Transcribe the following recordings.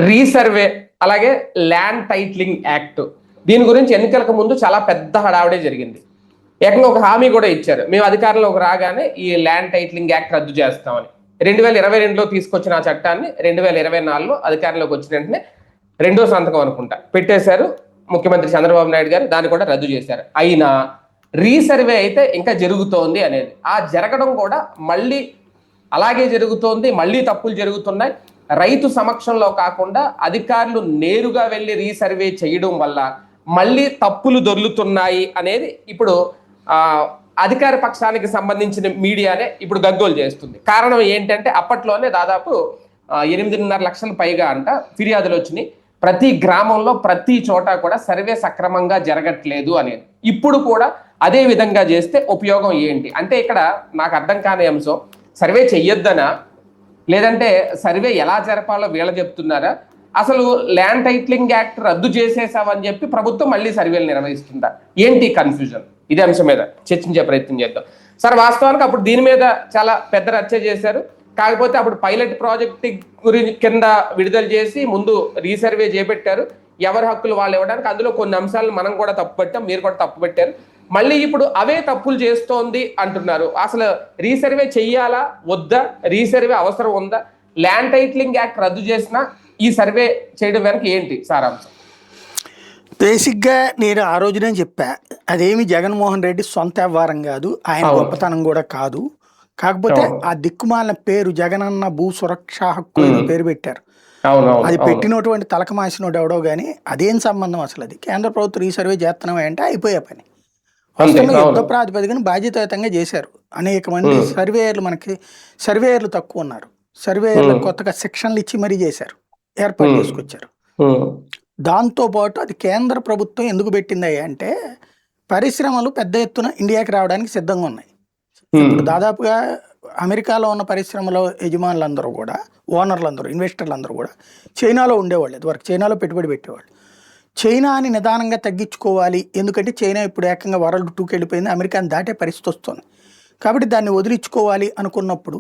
Resurvey, అలాగే land titling act. దీని గురించి ఎన్నికలకు ముందు చాలా పెద్ద హడావిడే జరిగింది. ఏకంగా ఒక హామీ కూడా ఇచ్చారు, మేము అధికారంలోకి రాగానే ఈ ల్యాండ్ టైటిలింగ్ యాక్ట్ రద్దు చేస్తామని. 2022లో తీసుకొచ్చిన ఆ చట్టాన్ని 2024లో అధికారంలోకి వచ్చిన వెంటనే రెండో సంతకం అనుకుంటా పెట్టేశారు ముఖ్యమంత్రి చంద్రబాబు నాయుడు గారు. దాన్ని కూడా రద్దు చేశారు. అయినా రీసర్వే అయితే ఇంకా జరుగుతోంది అనేది, ఆ జరగడం కూడా మళ్ళీ అలాగే జరుగుతోంది, మళ్ళీ తప్పులు జరుగుతున్నాయి. రైతు సమక్షంలో కాకుండా అధికారులు నేరుగా వెళ్ళి రీసర్వే చేయడం వల్ల మళ్ళీ తప్పులు దొర్లుతున్నాయి అనేది ఇప్పుడు అధికార పక్షానికి సంబంధించిన మీడియానే ఇప్పుడు గగ్గోలు చేస్తుంది. కారణం ఏంటంటే అప్పట్లోనే దాదాపు 8.5 లక్షల పైగా అంట ఫిర్యాదులు వచ్చినాయి. ప్రతి గ్రామంలో ప్రతి చోట కూడా సర్వే సక్రమంగా జరగట్లేదు అనేది. ఇప్పుడు కూడా అదే విధంగా చేస్తే ఉపయోగం ఏంటి అంటే, ఇక్కడ నాకు అర్థం కాని అంశం, సర్వే చెయ్యొద్దనా, లేదంటే సర్వే ఎలా జరపాలో వీళ్ళ చెప్తున్నారా, అసలు ల్యాండ్ టైటిలింగ్ యాక్ట్ రద్దు చేసేసామని చెప్పి ప్రభుత్వం మళ్ళీ సర్వేలు నిర్వహిస్తుందా, ఏంటి కన్ఫ్యూజన్? ఇదే అంశం మీద చర్చించే ప్రయత్నం చేద్దాం. సార్, వాస్తవానికి అప్పుడు దీని మీద చాలా పెద్ద రచ్చ చేశారు. కాకపోతే అప్పుడు పైలట్ ప్రాజెక్ట్ గురించి కింద విడుదల చేసి ముందు రీసర్వే చేపట్టారు, ఎవరి హక్కులు వాళ్ళు ఇవ్వడానికి. అందులో కొన్ని అంశాలను మనం కూడా తప్పు పెట్టాం, మీరు కూడా తప్పు పెట్టారు. మళ్ళీ ఇప్పుడు అవే తప్పులు చేస్తోంది అంటున్నారు. అసలు రీసర్వే చెయ్యాలా వద్దా, రీసర్వే అవసరం ఉందా, ల్యాండ్ టైటిలింగ్ యాక్ట్ రద్దు చేసినా ఈ సర్వే చేయడం వెనక ఏంటి సారాంశం? బేసిక్గా నేను ఆ రోజునే చెప్పా, అదేమి జగన్మోహన్ రెడ్డి సొంత వ్యవహారం కాదు, ఆయన గొప్పతనం కూడా కాదు. కాకపోతే ఆ దిక్కుమాలిన పేరు జగనన్న భూ సురక్ష హక్కు పేరు పెట్టారు. అది పెట్టినటువంటి తలకమాసినోడు ఎవడో గానీ అదేం సంబంధం అసలు? అది కేంద్ర ప్రభుత్వం రీసర్వే చేస్తున్నామే అంటే అయిపోయే పని. యుద్ధ ప్రాతిపదికన బాధ్యతాయుతంగా చేశారు. అనేక మంది సర్వేయర్లు, మనకి సర్వేయర్లు తక్కువ ఉన్నారు. సర్వేయర్లకు కొత్తగా శిక్షణలు ఇచ్చి మరీ చేశారు, ఏర్పాటు చేసుకొచ్చారు. దాంతో పాటు అది కేంద్ర ప్రభుత్వం ఎందుకు పెట్టింది అంటే, పరిశ్రమలు పెద్ద ఎత్తున ఇండియాకి రావడానికి సిద్ధంగా ఉన్నాయి. ఇప్పుడు దాదాపుగా అమెరికాలో ఉన్న పరిశ్రమల యజమానులందరూ కూడా, ఓనర్లందరూ, ఇన్వెస్టర్లందరూ కూడా చైనాలో ఉండేవాళ్ళు. ఇదివరకు చైనాలో పెట్టుబడి పెట్టేవాళ్ళు. చైనాని నిదానంగా తగ్గించుకోవాలి, ఎందుకంటే చైనా ఇప్పుడు ఏకంగా వరల్డ్ 2కి వెళ్ళిపోయింది, అమెరికాని దాటే పరిస్థితి వస్తుంది. కాబట్టి దాన్ని వదిలించుకోవాలి అనుకున్నప్పుడు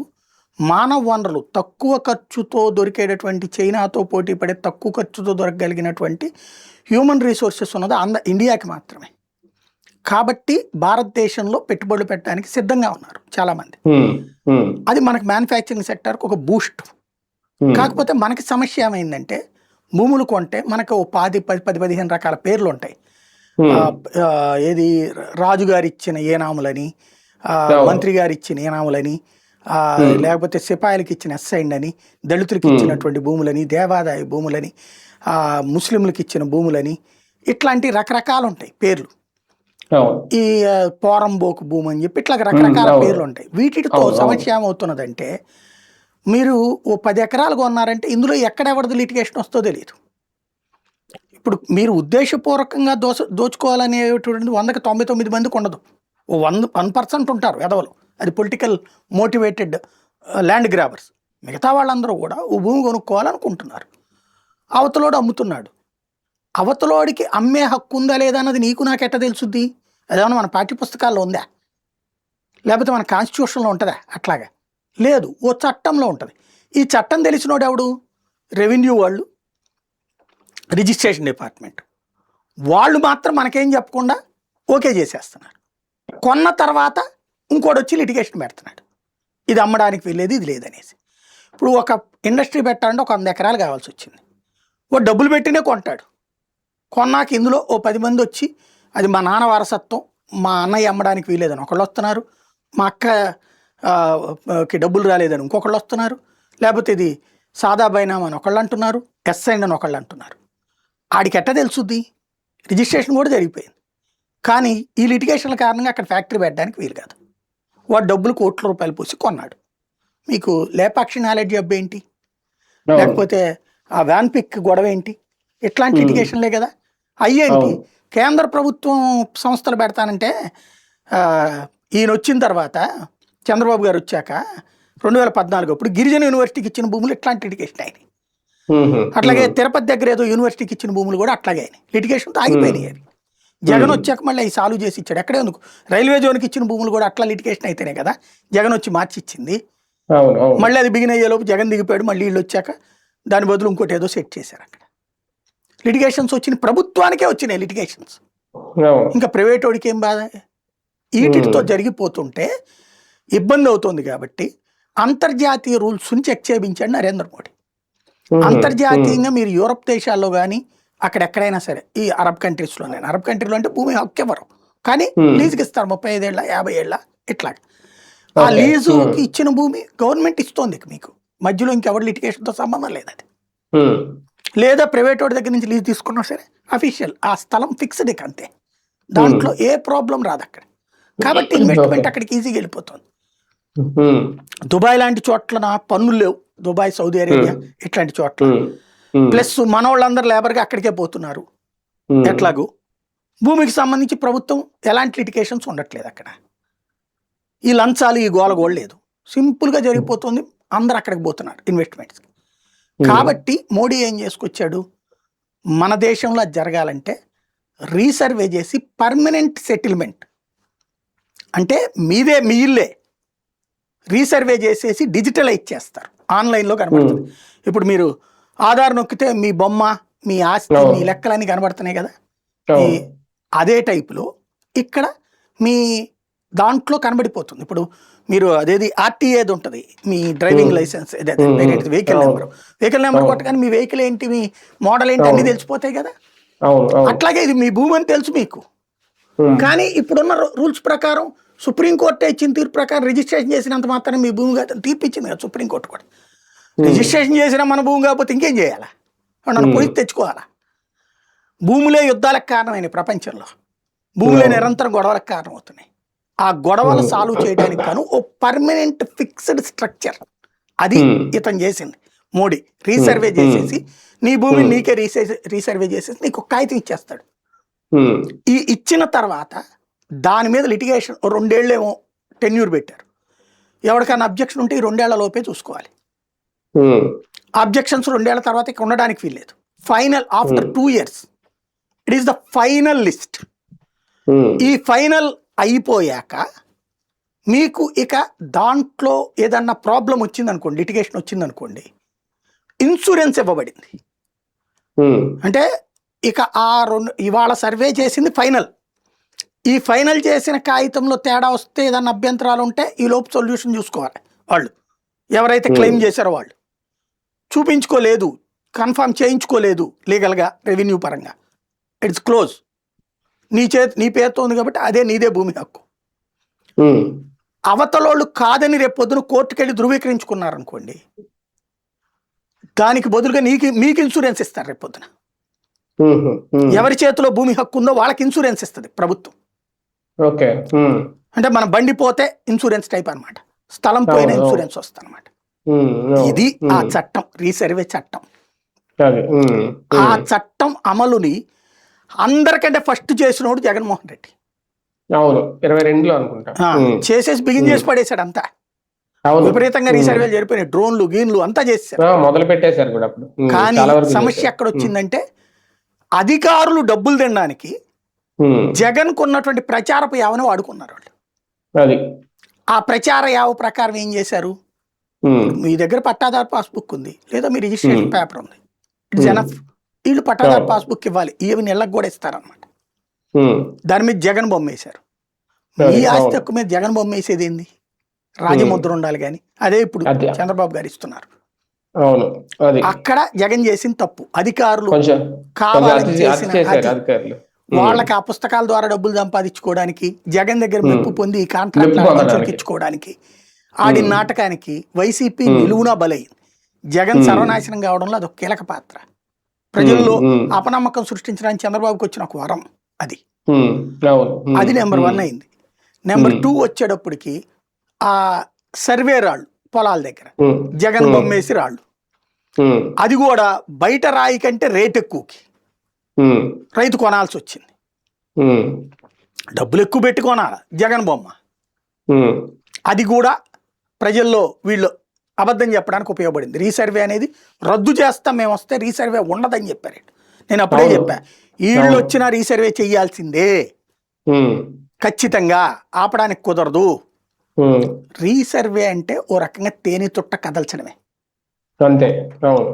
మానవ వనరులు తక్కువ ఖర్చుతో దొరికేటటువంటి, చైనాతో పోటీ పడే తక్కువ ఖర్చుతో దొరకగలిగినటువంటి హ్యూమన్ రిసోర్సెస్ ఉన్నది ఇండియాకి మాత్రమే. కాబట్టి భారతదేశంలో పెట్టుబడులు పెట్టడానికి సిద్ధంగా ఉన్నారు చాలామంది. అది మనకి మ్యానుఫ్యాక్చరింగ్ సెక్టర్కి ఒక బూస్ట్. కాకపోతే మనకి సమస్య ఏమైందంటే, భూములు కొంటే మనకు 10-15 రకాల పేర్లు ఉంటాయి. ఏది రాజుగారు ఇచ్చిన ఏనాములని, మంత్రి గారు ఇచ్చిన ఏనాములని, లేకపోతే సిపాయిలకి ఇచ్చిన ఎస్ఐండ్ అని, దళితులకి ఇచ్చినటువంటి భూములని, దేవాదాయ భూములని, ముస్లింలకు ఇచ్చిన భూములని, ఇట్లాంటి రకరకాలు ఉంటాయి పేర్లు. ఈ పోరంబోకు భూమి అని చెప్పి ఇట్లా రకరకాల పేర్లు ఉంటాయి. వీటితో సమస్య ఏమవుతున్నదంటే, మీరు 10 ఎకరాలు కొన్నారంటే ఇందులో ఎక్కడెవరిది లిటిగేషన్ వస్తుందో తెలియదు. ఇప్పుడు మీరు ఉద్దేశపూర్వకంగా దోచుకోవాలనేటువంటిది 100కి 99 మందికి ఉండదు. 1% ఉంటారు ఎదవలు, అది పొలిటికల్ మోటివేటెడ్ ల్యాండ్ గ్రాబర్స్. మిగతా వాళ్ళందరూ కూడా ఓ భూమి కొనుక్కోవాలనుకుంటున్నారు. అవతలోడు అమ్ముతున్నాడు. అవతలోడికి అమ్మే హక్కు ఉందా లేదా అన్నది నీకు నాకు ఎట్ట తెలుసుద్ది? అదేమన్నా మన పాఠ్య పుస్తకాల్లో ఉందా, లేకపోతే మన కాన్స్టిట్యూషన్లో ఉంటుందా? అట్లాగా లేదు, ఓ చట్టంలో ఉంటుంది. ఈ చట్టం తెలిసినోడు ఎవడు? రెవెన్యూ వాళ్ళు, రిజిస్ట్రేషన్ డిపార్ట్మెంట్ వాళ్ళు మాత్రం మనకేం చెప్పకుండా ఓకే చేసేస్తున్నారు. కొన్న తర్వాత ఇంకోటి వచ్చి లిటిగేషన్ పెడుతున్నాడు, ఇది అమ్మడానికి వెళ్ళేది, ఇది లేదనేసి. ఇప్పుడు ఒక ఇండస్ట్రీ పెట్టాలంటే ఒక 100 ఎకరాలు కావాల్సి వచ్చింది. ఓ డబ్బులు పెట్టినే కొంటాడు. కొన్నాక ఇందులో ఓ 10 మంది వచ్చి, అది మా నాన్న వారసత్వం, మా అన్నయ్య అమ్మడానికి వీలేదని ఒకళ్ళు వస్తున్నారు, మా అక్కకి డబ్బులు రాలేదని ఇంకొకళ్ళు వస్తున్నారు, లేకపోతే ఇది సాదా బైనామా అని ఒకళ్ళు అంటున్నారు, ఎస్ఐండ్ అని ఒకళ్ళు అంటున్నారు. ఆడికి ఎట్ట తెలుసుద్ది? రిజిస్ట్రేషన్ కూడా జరిగిపోయింది, కానీ ఈ లిటిగేషన్ల కారణంగా అక్కడ ఫ్యాక్టరీ పెట్టడానికి వీలు కాదు. వాడు డబ్బులు కోట్ల రూపాయలు పోసి కొన్నాడు. మీకు లేపాక్షి నాలెడ్జ్ జబ్బు ఏంటి, లేకపోతే ఆ వ్యాన్ పిక్ గొడవ ఏంటి? ఇట్లాంటి లిటిగేషన్లే కదా. అయ్యేంటి, కేంద్ర ప్రభుత్వం సంస్థలు పెడతానంటే, ఈయన వచ్చిన తర్వాత చంద్రబాబు గారు వచ్చాక 2014 అప్పుడు గిరిజన యూనివర్సిటీకి ఇచ్చిన భూములు ఇట్లాంటి లిటిగేషన్ అయినాయి. అట్లాగే తిరుపతి దగ్గర ఏదో యూనివర్సిటీకి ఇచ్చిన భూములు కూడా అట్లాగే అయినాయి, లిటిగేషన్తో ఆగిపోయినాయి. అవి జగన్ వచ్చాక మళ్ళీ అవి సాల్వ్ చేసి ఇచ్చాడు. ఎక్కడే ఎందుకు రైల్వే జోన్కి ఇచ్చిన భూములు కూడా అట్లా లిటిగేషన్ అయితేనే కదా జగన్ వచ్చి మార్చి ఇచ్చింది. మళ్ళీ అది బిగిన్ అయ్యేలోపు జగన్ దిగిపోయాడు, మళ్ళీ వీళ్ళు వచ్చాక దాని బదులు ఇంకోటి ఏదో సెట్ చేశారు అక్కడ. లిటిగేషన్స్ వచ్చినాయి, ప్రభుత్వానికే వచ్చినాయి లిటిగేషన్స్. అవును. ఇంకా ప్రైవేట్ వాడికి ఏం బాధ? వీటితో జరిగిపోతుంటే ఇబ్బంది అవుతుంది కాబట్టి అంతర్జాతీయ రూల్స్ని చెక్ చేయించాడు నరేంద్ర మోడీ. అంతర్జాతీయంగా మీరు యూరప్ దేశాల్లో కానీ అక్కడెక్కడైనా సరే, ఈ అరబ్ కంట్రీస్లోనే, అరబ్ కంట్రీలో అంటే భూమి హక్కు ఇవ్వరు కానీ లీజుకి ఇస్తారు 35 ఏళ్ళ 50 ఏళ్ళ ఇట్లా. ఆ లీజుకి ఇచ్చిన భూమి గవర్నమెంట్ ఇస్తోంది మీకు, మధ్యలో ఇంకెవరి లిటిగేషన్తో సంబంధం లేదు అది. లేదా ప్రైవేట్ వాడి దగ్గర నుంచి లీజ్ తీసుకున్నా సరే అఫీషియల్ ఆ స్థలం ఫిక్స్డ్ ఇక అంతే, దాంట్లో ఏ ప్రాబ్లం రాదు అక్కడ. కాబట్టి ఇన్వెస్ట్మెంట్ అక్కడికి ఈజీగా వెళ్ళిపోతుంది. దుబాయ్ లాంటి చోట్ల పన్నులు లేవు, దుబాయ్, సౌదీ అరేబియా ఇట్లాంటి చోట్ల. ప్లస్ మన వాళ్ళందరూ లేబర్గా అక్కడికే పోతున్నారు. ఎట్లాగూ భూమికి సంబంధించి ప్రభుత్వం ఎలాంటి లిటిగేషన్స్ ఉండట్లేదు అక్కడ. ఈ లంచాలు ఈ గోల లేదు, సింపుల్గా జరిగిపోతుంది. అందరు అక్కడికి పోతున్నారు ఇన్వెస్ట్మెంట్స్కి. కాబట్టి మోడీ ఏం చేసుకొచ్చాడు, మన దేశంలో అది జరగాలంటే రీసర్వే చేసి పర్మనెంట్ సెటిల్మెంట్ అంటే మీదే మీ ఇల్లే రీసర్వే చేసేసి డిజిటలైజ్ చేస్తారు, ఆన్లైన్లో కనబడుతుంది. ఇప్పుడు మీరు ఆధార్ నొక్కితే మీ బొమ్మ, మీ ఆస్తి, మీ లెక్కలన్నీ కనబడుతున్నాయి కదా. అదే టైపులో ఇక్కడ మీ దాంట్లో కనబడిపోతుంది. ఇప్పుడు మీరు అదేది ఆర్టీఏది ఉంటుంది, మీ డ్రైవింగ్ లైసెన్స్, వెహికల్ నెంబర్ కొట్టగానే మీ వెహికల్ ఏంటి, మీ మోడల్ ఏంటి అన్ని తెలిసిపోతాయి కదా. అట్లాగే ఇది మీ భూమి అని తెలుసు మీకు. కానీ ఇప్పుడున్న రూల్స్ ప్రకారం సుప్రీంకోర్టు ఇచ్చిన తీర్పు ప్రకారం రిజిస్ట్రేషన్ చేసినంత మాత్రం మీ భూమి కాదు తీర్పు ఇచ్చింది కదా సుప్రీంకోర్టు కూడా. రిజిస్ట్రేషన్ చేసినా మన భూమి కాకపోతే ఇంకేం చేయాలా, నన్ను పోయి తెచ్చుకోవాలా. భూములే యుద్ధాలకు కారణమైన ప్రపంచంలో, భూములే నిరంతరం గొడవలకు కారణం అవుతున్నాయి. ఆ గొడవలు సాల్వ్ చేయడానికి గాను ఓ పర్మనెంట్ ఫిక్స్డ్ స్ట్రక్చర్ అది ఇతను చేసింది మోడీ. రీసర్వే చేసేసి నీ భూమిని నీకే రీసర్వే చేసేసి నీకు ఒక కాగితం ఇచ్చేస్తాడు. ఈ ఇచ్చిన తర్వాత దాని మీద లిటిగేషన్ 2 ఏళ్ళేమో టెన్యూర్ పెట్టారు. ఎవరికైనా అబ్జెక్షన్ ఉంటే ఈ 2 ఏళ్ల లోపే చూసుకోవాలి. అబ్జెక్షన్స్ 2 ఏళ్ల తర్వాత ఇక్కడ ఉండడానికి వీల్లేదు. Final after 2 years it is the final list. ఈ ఫైనల్ అయిపోయాక మీకు ఇక దాంట్లో ఏదన్నా ప్రాబ్లం వచ్చిందనుకోండి, లిటిగేషన్ వచ్చిందనుకోండి, ఇన్సూరెన్స్ ఇవ్వబడింది. అంటే ఇక ఆ 2 ఇవాళ సర్వే చేసింది ఫైనల్. ఈ ఫైనల్ చేసిన కాగితంలో తేడా వస్తే ఏదన్నా అభ్యంతరాలు ఉంటే ఈ లోపు సొల్యూషన్ చూసుకోవాలి. వాళ్ళు ఎవరైతే క్లెయిమ్ చేశారో వాళ్ళు చూపించుకోలేదు, కన్ఫర్మ్ చేయించుకోలేదు లీగల్గా, రెవెన్యూ పరంగా, ఇట్స్ క్లోజ్. నీ పేరుతో ఉంది కాబట్టి అదే నీదే భూమి హక్కు. అవతలోళ్ళు కాదని రేపు పొద్దున కోర్టుకు వెళ్ళి ధృవీకరించుకున్నారనుకోండి, దానికి బదులుగా మీకు ఇన్సూరెన్స్ ఇస్తారు రేపు పొద్దున. ఎవరి చేతిలో భూమి హక్కు ఉందో వాళ్ళకి ఇన్సూరెన్స్ ఇస్తుంది ప్రభుత్వం. అంటే మన బండి పోతే ఇన్సూరెన్స్ టైప్ అనమాట, స్థలం పోయిన ఇన్సూరెన్స్ వస్తుంది అనమాట. ఇది ఆ చట్టం, రీసర్వే చట్టం. ఆ చట్టం అమలుని అందరికంటే ఫస్ట్ చేసినోడు జగన్మోహన్ రెడ్డి. అవును, 22లో అనుకుంటా చేసేసి బిగిన్ చేసి పడేశాడు అంతా. విపరీతంగా రీసర్వేలు జరిపోయినాయి, డ్రోన్లు గీన్లు అంతా చేశారు, మొదలు పెట్టేశారు కూడా. కానీ సమస్య ఎక్కడ వచ్చిందంటే అధికారులు డబ్బులు తినడానికి జగన్ కున్నటువంటి ప్రచారపు యావని వాడుకున్నారు వాళ్ళు. ఆ ప్రచార యావ ప్రకారం ఏం చేశారు, మీ దగ్గర పట్టాదారు పాస్బుక్ ఉంది లేదా మీ రిజిస్ట్రేషన్ పేపర్ ఉంది, ఇట్స్ ఎనఫ్. వీళ్ళు పట్టాదారు పాస్బుక్ ఇవ్వాలి, ఏమి నెలకు కూడా ఇస్తారనమాట. దాని మీద జగన్ బొమ్మ వేశారు. ఈ ఆస్తి హక్కు మీద జగన్ బొమ్మ వేసేది ఏంది, రాజముద్ర ఉండాలి. కానీ అదే ఇప్పుడు చంద్రబాబు గారు ఇస్తున్నారు. అక్కడ జగన్ చేసిన తప్పు. అధికారులు కావాలని చేసిన వాళ్ళకి ఆ పుస్తకాల ద్వారా డబ్బులు సంపాదించుకోవడానికి, జగన్ దగ్గర మెప్పు పొంది ఈ కాంట్రాక్ట్ ఇచ్చుకోవడానికి ఆడిన నాటకానికి వైసీపీ నిలువునా బలైంది. జగన్ సర్వనాశనం కావడంలో అదొక కీలక పాత్ర. ప్రజల్లో అపనమ్మకం సృష్టించడానికి చంద్రబాబుకి వచ్చిన ఒక వరం అది. అది నెంబర్ 1 అయింది. నెంబర్ 2 వచ్చేటప్పటికి ఆ సర్వే రాళ్ళు పొలాల దగ్గర జగన్ బొమ్మేసి రాళ్ళు, అది కూడా బయట రాయి కంటే రేట్ ఎక్కువకి రైతు కొనాల్సి వచ్చింది. డబ్బులు ఎక్కువ పెట్టి కొనాలి జగన్ బొమ్మ. అది కూడా ప్రజల్లో వీళ్ళు అబద్ధం చెప్పడానికి ఉపయోగపడింది. రీసర్వే అనేది రద్దు చేస్తాం మేము వస్తే రీసర్వే ఉండదని చెప్పారు. నేను అప్పుడే చెప్పా, వీళ్ళు వచ్చినా రీసర్వే చెయ్యాల్సిందే, ఖచ్చితంగా ఆపడానికి కుదరదు. రీసర్వే అంటే ఓ రకంగా తేనె తుట్ట కదల్చడమే. అంతే. అవును.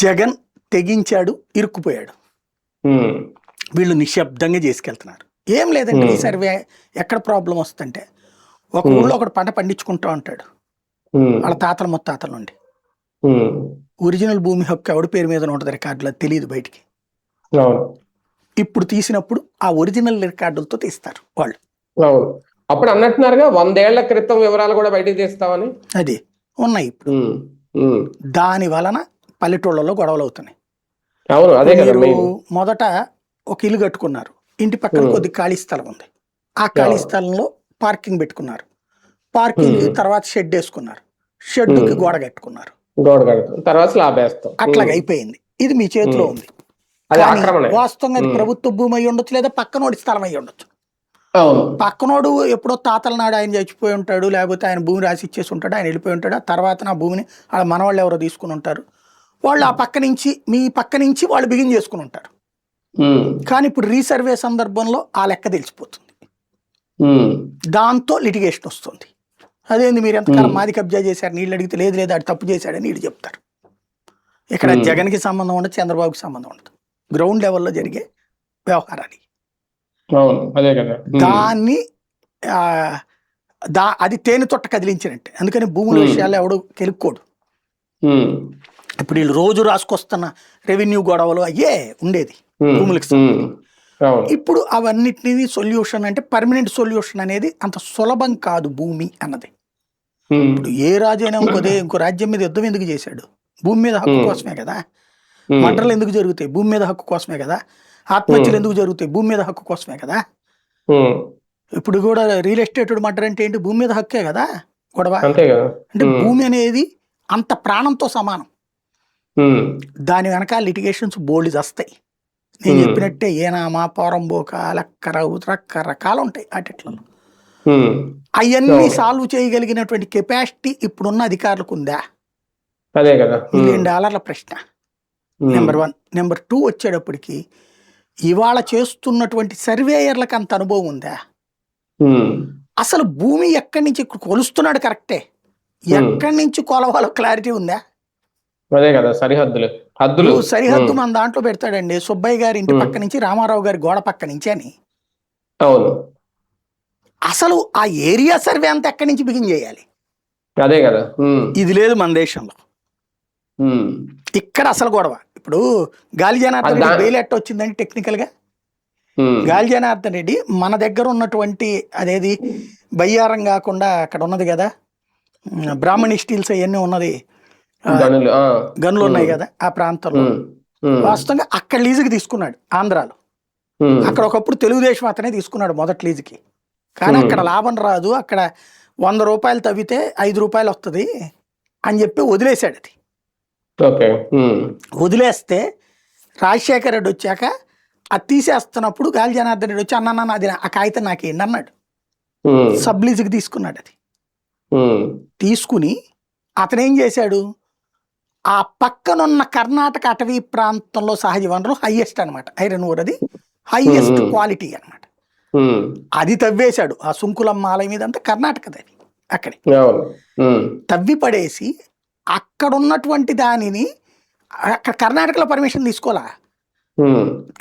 జగన్ తెగించాడు, ఇరుక్కుపోయాడు. ఉమ్, వీళ్ళు నిశ్శబ్దంగా చేసుకెళ్తున్నారు. ఏం లేదండి ఈ సర్వే ఎక్కడ ప్రాబ్లం వస్తుందంటే, ఒక ఊళ్ళో ఒకడు పంట పండించుకుంటా ఉంటాడు ఉమ్, వాళ్ళ తాతల ముత్తాతల నుండి. ఉమ్, ఒరిజినల్ భూమి హక్కు ఎవడి పేరు మీద ఉంటుంది రికార్డులో తెలియదు బయటికి. అవును. ఇప్పుడు తీసినప్పుడు ఆ ఒరిజినల్ రికార్డులతో తీస్తారు వాళ్ళు. అవును. అప్పుడు అన్నట్టున్నారుగా 100 ఏళ్ల క్రితం వివరాలు కూడా బయటికి తీస్తామని. అది ఉన్నాయి ఇప్పుడు. ఉమ్, ఉమ్, దాని వలన పల్లెటూళ్ళలో గొడవలు అవుతున్నాయి. అవును. అదే ఇప్పుడు కదా మీరు మెయిన్. మొదట ఒక ఇల్లు కట్టుకున్నారు, ఇంటి పక్కన కొద్ది ఖాళీ స్థలం ఉంది, ఆ ఖాళీ అవును. స్థలంలో పార్కింగ్ పెట్టుకున్నారు, పార్కింగ్ తర్వాత షెడ్ వేసుకున్నారు, షెడ్డుకి గోడ కట్టుకున్నారు, గోడ కడతాం, తర్వాత స్లాబ్ వేస్తాం. అట్లాగ అయిపోయింది. ఇది మీ చేతిలో ఉంది. అది కానీ ఆక్రమణే. వాస్తవంగా అది ప్రభుత్వ భూమి అయి ఉండొచ్చు, లేదా పక్కనోడి స్థలం అయి ఉండొచ్చు. అవును. పక్కనోడు ఎప్పుడో తాతల నాడు ఆయన చచ్చిపోయి ఉంటాడు, లేకపోతే ఆయన భూమి రాసి ఇచ్చేసి ఉంటాడు, ఆయన వెళ్ళిపోయి ఉంటాడు. ఆ తర్వాత నా భూమిని వాళ్ళ మనవాళ్ళు ఎవరో తీసుకుని ఉంటారు. వాళ్ళు ఆ పక్క నుంచి మీ పక్క నుంచి వాళ్ళు బిగిన్ చేసుకుని ఉంటారు. ఉమ్, కానీ ఇప్పుడు రీసర్వే సందర్భంలో ఆ లెక్క తెలిసిపోతుంది. ఉమ్, దాంతో లిటిగేషన్ వస్తుంది. అదేంది మీరు ఎంతకాలం మాది కబ్జా చేశారు, నీళ్ళు అడిగితే లేదు లేదు అది తప్పు చేశాడని వీళ్ళు చెప్తారు. ఇక్కడ జగన్కి సంబంధం ఉండదు, చంద్రబాబుకి సంబంధం ఉండదు, గ్రౌండ్ లెవెల్లో జరిగే వ్యవహారాలు. అవును. అదే కదా. దాన్ని ఆ, అది తేనె తొట్ట కదిలించినట్టే. అందుకని భూముల విషయాల్లో ఎవడు కెలుక్కోడు. ఉమ్, ఇప్పుడు వీళ్ళు రోజు రాసుకొస్తున్న రెవెన్యూ గొడవలు అయ్యే ఉండేది భూములకు ఉమ్, సంబంధించి. అవును. ఇప్పుడు అవన్నిటిని సొల్యూషన్ అంటే పర్మనెంట్ సొల్యూషన్ అనేది అంత సులభం కాదు భూమి అన్నది. ఉమ్, ఇప్పుడు ఏ రాజు అయినా ఇంకో రాజ్యం మీద యుద్ధం ఎందుకు చేశాడు? భూమి మీద హక్కు కోసమే కదా. ఉమ్, మర్డర్లు ఎందుకు జరుగుతాయి? భూమి మీద హక్కు కోసమే కదా. ఆత్మహత్యలు ఎందుకు జరుగుతాయి? భూమి మీద హక్కు కోసమే కదా. ఉమ్, ఇప్పుడు కూడా రియల్ ఎస్టేట్ మర్డర్ అంటే ఏంటి? భూమి మీద హక్కే కదా గొడవ. అంతే కదా. అంటే భూమి అనేది అంత ప్రాణంతో సమానం. ఉమ్, దాని వెనకాల లిటిగేషన్స్ బోల్డ్ వస్తాయి. నేను చెప్పినట్టే ఏనామా పోరంబోక రకరకాలు ఉంటాయి వాటిలో. ఉమ్, అవన్నీ సాల్వ్ చేయగలిగినటువంటి కెపాసిటీ ఇప్పుడున్న అధికారులకు ఉందా? అదే కదా. $1,000,000 ప్రశ్న నెంబర్ 1. నెంబర్ 2 వచ్చేటప్పటికి ఇవాళ చేస్తున్నటువంటి సర్వేయర్లకు అంత అనుభవం ఉందా? ఉమ్, అసలు భూమి ఎక్కడి నుంచి కొలుస్తున్నాడు కరెక్టే, ఎక్కడి నుంచి కొలవాలో క్లారిటీ ఉందా? అదే కదా హద్దులు. సరిహద్దు మన దాంట్లో పెడతాడండి, సుబ్బయ్య గారి ఇంటి పక్క నుంచి రామారావు గారి గోడ పక్క నుంచి అని. అవును. అసలు ఆ ఏరియా సర్వే అంతా ఎక్కడి నుంచి బిగిన్ చేయాలి? అదే కదా. ఇది లేదు మన దేశంలో. ఉమ్, ఇక్కడ అసలు గొడవ. ఇప్పుడు గాలి జనార్దన్ రెడ్డి బెయిల్ ఎట్ట వచ్చిందండి టెక్నికల్గా? గాలి జనార్దన్ రెడ్డి మన దగ్గర ఉన్నటువంటి అదేది బయ్యారం కాకుండా అక్కడ ఉన్నది కదా బ్రాహ్మణి స్టీల్స్ అవన్నీ ఉన్నది, గనులు ఉన్నాయి కదా ఆ ప్రాంతంలో. వాస్తవంగా అక్కడ లీజుకి తీసుకున్నాడు ఆంధ్రాలో. అక్కడ ఒకప్పుడు తెలుగుదేశం అతనే తీసుకున్నాడు మొదటి లీజుకి. కానీ అక్కడ లాభం రాదు, అక్కడ ₹100 తవ్వితే ₹5 వస్తుంది అని చెప్పి వదిలేశాడు. అది వదిలేస్తే రాజశేఖర రెడ్డి వచ్చాక అది తీసేస్తున్నప్పుడు గాలి జనార్దన్ రెడ్డి వచ్చి అన్న అది ఆ కాగితం నాకేంటి అన్నాడు. సబ్ లీజుకి తీసుకున్నాడు. అది తీసుకుని అతను ఏం చేశాడు, ఆ పక్కనున్న కర్ణాటక అటవీ ప్రాంతంలో సహజ వనరులు హైయెస్ట్ అనమాట, ఐరన్ ఓర్ అది హైయెస్ట్ క్వాలిటీ అనమాట. అది తవ్వేశాడు. ఆ సుంకులమ్మ ఆలయం మీద అంతా కర్ణాటకది. అది అక్కడే తవ్వి పడేసి అక్కడ ఉన్నటువంటి దానిని అక్కడ కర్ణాటకలో పర్మిషన్ తీసుకోవాలా,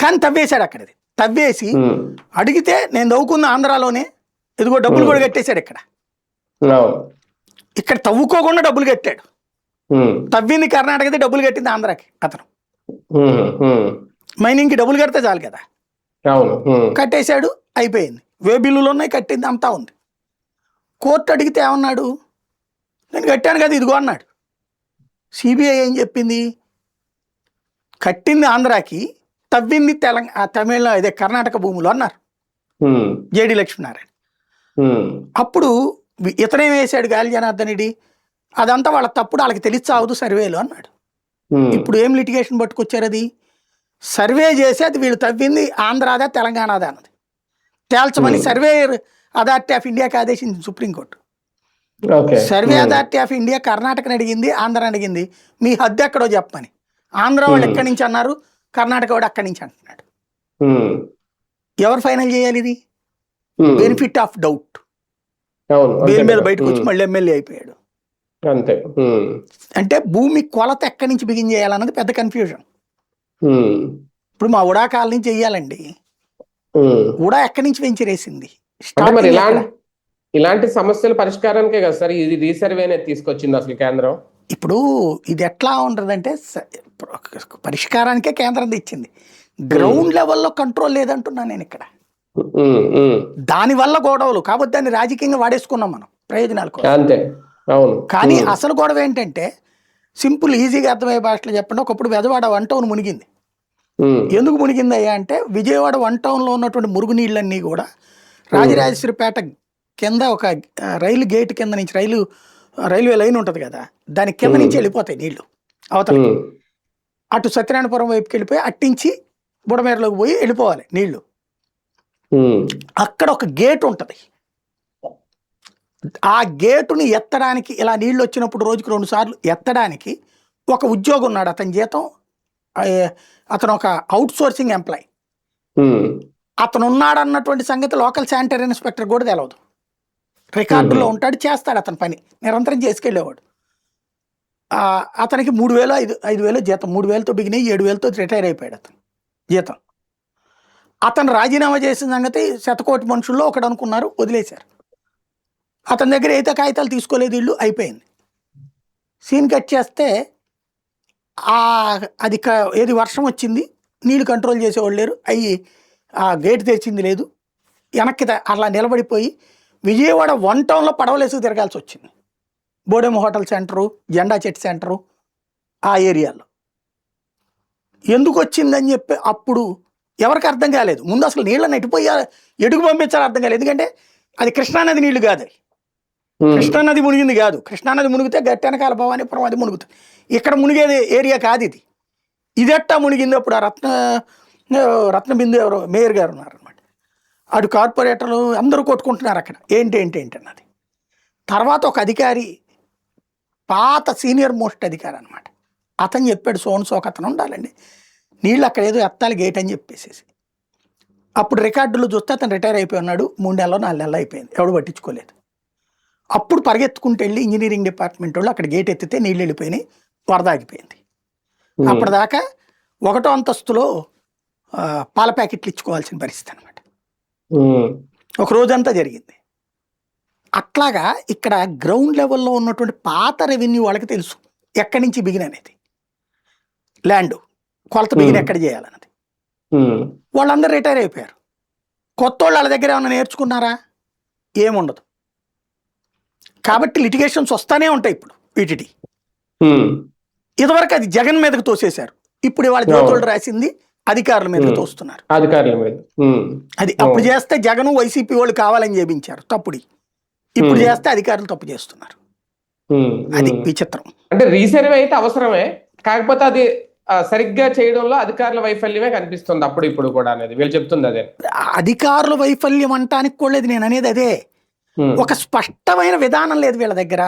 కానీ తవ్వేశాడు. అక్కడది తవ్వేసి అడిగితే నేను తవ్వుకున్న ఆంధ్రాలోనే, ఇదిగో డబ్బులు కూడా కట్టేశాడు. ఇక్కడ తవ్వుకోకుండా డబ్బులు కట్టాడు. తవ్వింది కర్ణాటకది, డబ్బులు కట్టింది ఆంధ్రాకి. అతను మైనింగ్కి డబ్బులు కడితే చాలు కదా, కట్టేశాడు, అయిపోయింది. వే బిల్లులు ఉన్నాయి, కట్టింది అంతా ఉంది. కోర్టు అడిగితే ఏమన్నాడు, నేను కట్టాను కదా ఇదిగో అన్నాడు. సిబిఐ ఏం చెప్పింది, కట్టింది ఆంధ్రాకి, తవ్వింది తమిళ ఇదే కర్ణాటక భూములు అన్నారు జేడి లక్ష్మీనారాయణ. అప్పుడు ఇతనేం వేశాడు గాలి జనార్దన్ రెడ్డి, అదంతా వాళ్ళ తప్పుడు, వాళ్ళకి తెలిసి చావదు సర్వేలు అన్నాడు. ఇప్పుడు ఏం లిటిగేషన్ పట్టుకొచ్చారు, అది సర్వే చేసి అది వీళ్ళు తవ్వింది ఆంధ్రాదా తెలంగాణదా అన్నది తేల్చమని సర్వేయర్ అథారిటీ ఆఫ్ ఇండియాకి ఆదేశించింది supreme court. Survey authority of India కర్ణాటకని అడిగింది, ఆంధ్రాని అడిగింది, మీ హద్దు ఎక్కడో చెప్పమని. ఆంధ్ర వాళ్ళు ఎక్కడి నుంచి అన్నారు, కర్ణాటక వాడు అక్కడి నుంచి అంటున్నాడు. ఎవరు ఫైనల్ చేయాలి ఇది? Benefit of doubt. బెయిల్ మీద బయటకు వచ్చి మళ్ళీ ఎమ్మెల్యే అయిపోయాడు. అంతే. అంటే భూమి కొలత ఎక్కడి నుంచి బిగిన్ చేయాలన్నది పెద్ద కన్ఫ్యూజన్. ఇప్పుడు మా ఉడా కాల నుంచి చెయ్యాలండి, ఉడా ఎక్కడి నుంచి వెంచరేసింది, అంటే మరి స్టార్టింగ్ ఎక్కడ? ఇలాంటి సమస్యల పరిష్కారానికే కదా సార్ ఇది రీసర్వే అనేది తీసుకొచ్చింది అసలు కేంద్రం. ఇప్పుడు ఇది ఎట్లా ఉంటుందంటే పరిష్కారానికే కేంద్రం తెచ్చింది, గ్రౌండ్ లెవెల్లో కంట్రోల్ లేదంటున్నాను నేను ఇక్కడ. దానివల్ల గొడవలు కాబట్టి దాన్ని రాజకీయంగా వాడేసుకున్నాం మనం ప్రయోజనాల కోసం. అంతే. అవును. కానీ అసలు గొడవ ఏంటంటే సింపుల్ ఈజీగా అర్థమయ్యే భాషలో చెప్పండి. ఒకప్పుడు బెజవాడ 1 టౌన్ మునిగింది. ఎందుకు మునిగింది అయ్యా అంటే విజయవాడ 1 టౌన్లో ఉన్నటువంటి మురుగునీళ్ళన్నీ కూడా రాజరాజేశ్వరిపేట కింద ఒక రైలు గేట్ కింద నుంచి రైల్వే లైన్ ఉంటుంది కదా, దాని కింద నుంచి వెళ్ళిపోతాయి నీళ్లు అవతల. అటు సత్యనారాయణపురం వైపుకి వెళ్ళిపోయి అట్టించి బుడమేరలోకి పోయి వెళ్ళిపోవాలి నీళ్లు. అక్కడ ఒక గేట్ ఉంటుంది. ఆ గేటుని ఎత్తడానికి ఇలా నీళ్ళు వచ్చినప్పుడు రోజుకి 2 సార్లు ఎత్తడానికి ఒక ఉద్యోగం ఉన్నాడు. అతని జీతం, అతను ఒక అవుట్ సోర్సింగ్ ఎంప్లాయ్. అతను ఉన్నాడు అన్నటువంటి సంగతి లోకల్ శానిటరీ ఇన్స్పెక్టర్ కూడా తెలియదు. రికార్డులో ఉంటాడు, చేస్తాడు అతని పని, నిరంతరం చేసుకెళ్ళేవాడు. అతనికి 3,000 5,000 జీతం. 3,000తో బిగినాయి, 7,000తో రిటైర్ అయిపోయాడు అతను జీతం. అతను రాజీనామా చేసిన సంగతి శతకోటి మనుషుల్లో ఒకడు అనుకున్నారు, వదిలేశారు. అతని దగ్గర అయితే కాగితాలు తీసుకోలేదు, ఇల్లు అయిపోయింది. సీన్ కట్ చేస్తే అది ఏది వర్షం వచ్చింది, నీళ్ళు కంట్రోల్ చేసేవాళ్ళు లేరు, ఆ గేట్ తెరిచింది లేదు, వెనక్కి అలా నిలబడిపోయి విజయవాడ 1 టౌన్లో పడవలేసుకు తిరగాల్సి వచ్చింది. బోడెమ్మ హోటల్ సెంటరు, జెండా చెట్టు సెంటరు, ఆ ఏరియాలో ఎందుకు వచ్చిందని చెప్పి అప్పుడు ఎవరికి అర్థం కాలేదు. ముందు అసలు నీళ్ళని ఎటుకు పంపించాలో అర్థం కాలేదు. ఎందుకంటే అది కృష్ణానది నీళ్లు కాదు, అది కృష్ణానది మునిగింది కాదు. కృష్ణానది మునిగితే గట్టి వెనకాల భవానీపురం అది మునుగుతుంది. ఇక్కడ మునిగేది ఏరియా కాదు ఇది. ఇదెట్టా మునిగింది? అప్పుడు ఆ రత్నబిందు ఎవరో మేయర్ గారు ఉన్నారనమాట, అటు కార్పొరేటర్లు అందరూ కొట్టుకుంటున్నారు అక్కడ ఏంటి అన్నది. తర్వాత ఒక అధికారి, పాత సీనియర్ మోస్ట్ అధికారి అనమాట, అతను చెప్పాడు సోన్సోక్ అతను ఉండాలండి, నీళ్ళు అక్కడ ఏదో ఎత్తాలి గేట్ అని చెప్పేసేసి. అప్పుడు రికార్డులు చూస్తే అతను రిటైర్ అయిపోయి ఉన్నాడు. 3 నెలలు 4 నెలలు అయిపోయింది, ఎవడు పట్టించుకోలేదు. అప్పుడు పరిగెత్తుకుంటూ వెళ్ళి ఇంజనీరింగ్ డిపార్ట్మెంట్ వాళ్ళు అక్కడ గేట్ ఎత్తితే నీళ్ళు వెళ్ళిపోయినాయి, వరద ఆగిపోయింది. అప్పటిదాకా 1వ అంతస్తులో పాల ప్యాకెట్లు ఇచ్చుకోవాల్సిన పరిస్థితి అనమాట. ఒక రోజంతా జరిగింది. అట్లాగా ఇక్కడ గ్రౌండ్ లెవెల్లో ఉన్నటువంటి పాత రెవెన్యూ వాళ్ళకి తెలుసు ఎక్కడి నుంచి బిగిన్ అనేది, ల్యాండ్ కొలత బిగిన్ ఎక్కడ చేయాలన్నది. వాళ్ళందరూ రిటైర్ అయిపోయారు. కొత్త వాళ్ళ దగ్గర ఏమైనా నేర్చుకున్నారా? ఏముండదు. కాబట్టి లిటిగేషన్స్ వస్తానే ఉంటాయి. ఇప్పుడు వీటిటి ఇదివరకు అది జగన్ మీదకి తోసేశారు, ఇప్పుడు ఇవాళ జ్యోతులు రాసింది అధికారుల మీదకి తోస్తున్నారు. అధికారుల మీద అది అప్పుడు చేస్తే జగన్ వైసీపీ వాళ్ళు కావాలని చేపించారు తప్పుడి, ఇప్పుడు చేస్తే అధికారులు తప్పు చేస్తున్నారు. అది విచిత్రం. అంటే రీసర్వే అయితే అవసరమే, కాకపోతే అది సరిగ్గా చేయడంలో అధికారుల వైఫల్యమే కనిపిస్తుంది అప్పుడు ఇప్పుడు కూడా అనేది వీళ్ళు చెప్తుంది. అదే అధికారుల వైఫల్యం అంటానికి కూడా లేదు నేను అనేది. అదే ఒక స్పష్టమైన విధానం లేదు వీళ్ళ దగ్గర.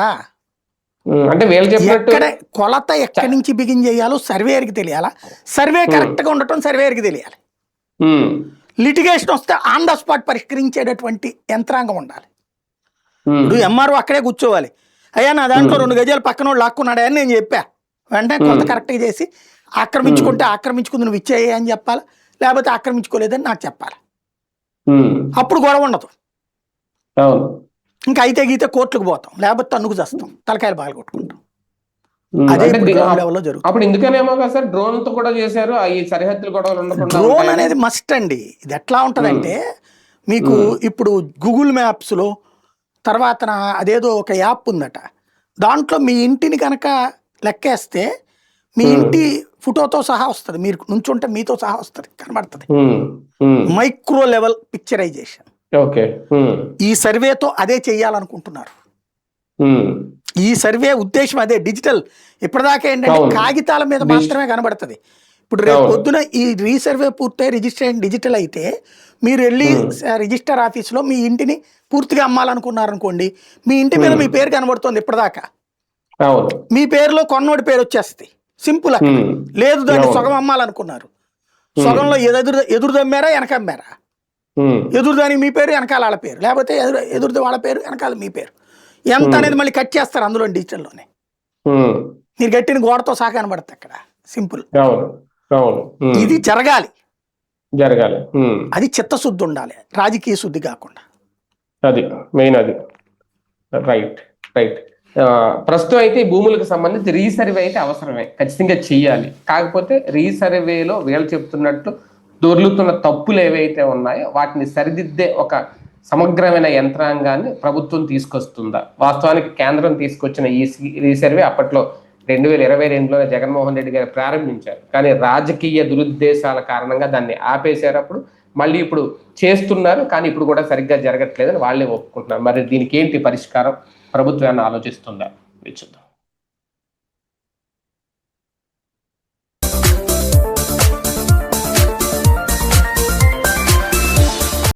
అంటే వీళ్ళు చెప్పినట్టు కొలత ఎక్కడి నుంచి బిగిన్ చేయాలో సర్వేయర్కి తెలియాలా, సర్వే కరెక్ట్ గా ఉండటం సర్వేయర్కి తెలియాలి. లిటిగేషన్ వస్తే ఆన్ ద స్పాట్ పరిష్కరించేటటువంటి యంత్రాంగం ఉండాలి. ఇప్పుడు ఎంఆర్ఓ అక్కడే కూర్చోవాలి, అయ్యా నా దాంట్లో 2 గజాలు పక్కన వాళ్ళు లాక్కున్నాడు అని నేను చెప్పా, వెంటనే కొలత కరెక్ట్గా చేసి ఆక్రమించుకుంటే ఆక్రమించుకుంది నువ్వు ఇచ్చేయి అని చెప్పాలి, లేకపోతే ఆక్రమించుకోలేదని నాకు చెప్పాలి. అప్పుడు గొడవ ఉండదు. ఇంకా అయితే గీతే కోర్టులకు పోతాం, లేకపోతే తన్నుకు చేస్తాం, తలకాయలు బాగా కొట్టుకుంటాం. అదే లెవెల్లో జరుగుతుంది. అప్పుడు ఎందుకనేమో కదా సార్ డ్రోన్ తో కూడా చేశారు ఈ సరిహద్దులు గొడవలు ఉండకుండా. డ్రోన్ అనేది మస్ట్ అండి. ఇది ఎట్లా ఉంటదంటే మీకు ఇప్పుడు గూగుల్ మ్యాప్స్ లో తర్వాత అదేదో ఒక యాప్ ఉందట, దాంట్లో మీ ఇంటిని కనుక లెక్కేస్తే మీ ఇంటి ఫోటోతో సహా వస్తుంది, మీరు నుంచుంటే మీతో సహా వస్తుంది, కనబడుతుంది. Micro level picturisation. ఈ సర్వేతో అదే చెయ్యాలనుకుంటున్నారు. ఈ సర్వే ఉద్దేశం అదే, డిజిటల్. ఇప్పటిదాకా ఏంటంటే కాగితాల మీద మాత్రమే కనబడుతుంది. ఇప్పుడు రేపు పొద్దున ఈ రీసర్వే పూర్తయి రిజిస్ట్రేషన్ డిజిటల్ అయితే మీరు వెళ్ళి రిజిస్టర్ ఆఫీస్లో మీ ఇంటిని పూర్తిగా అమ్మాలనుకున్నారనుకోండి, మీ ఇంటి మీద మీ పేరు కనబడుతుంది. ఇప్పటిదాకా మీ పేరులో కొన్నోడి పేరు వచ్చేస్తుంది, సింపుల్. అక్కడ లేదు, దాన్ని సగం అమ్మాలనుకున్నారు, సగంలో ఎదురు దమ్మారా వెనక అమ్మారా, ఎదురు దానికి మీ పేరు వెనకాల వాళ్ళ పేరు, లేకపోతే ఎదురుది వాళ్ళ పేరు వెనకాల మీ పేరు, ఎంత అనేది మళ్ళీ కట్ చేస్తారు అందులో డిజిటల్లోనే. ఉమ్, మీరు కట్టిన గోడతో సహా కనబడుతుంది అక్కడ. సింపుల్. అవును అవును. ఇది జరగాలి. జరగాలి. అది చిత్తశుద్ధి ఉండాలి, రాజకీయ శుద్ధి కాకుండా. అది మెయిన్ అది. Right right. ప్రస్తుతం అయితే ఈ భూములకు సంబంధించి రీసర్వే అయితే అవసరమే, ఖచ్చితంగా చెయ్యాలి. కాకపోతే రీసర్వేలో వీళ్ళు చెప్తున్నట్టు దొర్లుతున్న తప్పులు ఏవైతే ఉన్నాయో వాటిని సరిదిద్దే ఒక సమగ్రమైన యంత్రాంగాన్ని ప్రభుత్వం తీసుకొస్తుందా? వాస్తవానికి కేంద్రం తీసుకొచ్చిన ఈ రీసర్వే అప్పట్లో 2022లోనే జగన్మోహన్ రెడ్డి గారు ప్రారంభించారు. కానీ రాజకీయ దురుద్దేశాల కారణంగా దాన్ని ఆపేశారు. అప్పుడు మళ్ళీ ఇప్పుడు చేస్తున్నారు, కానీ ఇప్పుడు కూడా సరిగ్గా జరగట్లేదని వాళ్ళే ఒప్పుకుంటున్నారు. మరి దీనికి ఏంటి పరిష్కారం? ప్రభుత్వం ఏమైనా ఆలోచిస్తుందా? చూద్దాం.